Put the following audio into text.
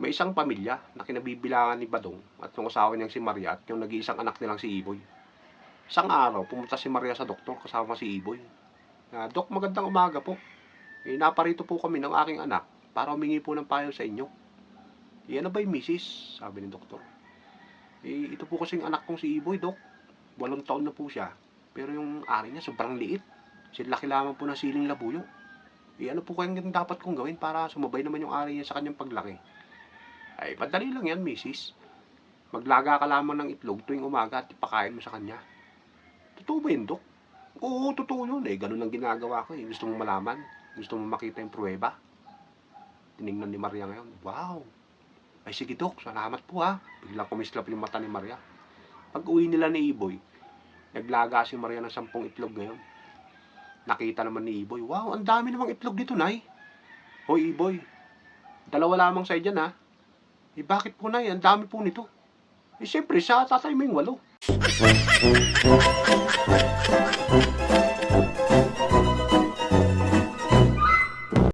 May isang pamilya na kinabibilangan ni Badong at yung asawa niyang si Maria at yung nag-iisang anak nilang si Iboy. Isang araw, pumunta si Maria sa doktor kasama si Iboy. Dok, magandang umaga po. Naparito po kami ng aking anak para humingi po ng payo sa inyo. Ano ba yung misis? Sabi ni doktor. Ito po kasing anak kong si Iboy, Dok. 8 taon na po siya. Pero yung ari niya sobrang liit. Laki lamang po ng siling labuyo. Ano po kayang dapat kong gawin para sumabay naman yung ari niya sa kanyang paglaki? Madali lang yan, misis. Maglaga ka lamang ng itlog tuwing umaga at ipakain mo sa kanya. Totoo ba yun, Dok? Oo, totoo yun. Ganun ang ginagawa ko. Gusto mong malaman? Gusto mong makita yung pruweba? Tinignan ni Maria ngayon. Wow! Sige, Dok. Salamat po, ha. Biglang kumislap yung mata ni Maria. Pag uwi nila ni Iboy, naglaga si Maria ng 10 itlog ngayon. Nakita naman ni Iboy, wow, ang dami namang itlog dito, Nay. Hoy, Iboy, 2 lamang sa'yo dyan, ha. Bakit po, Nay? Ang dami po nito. Siyempre, sa tatay mo yung 8.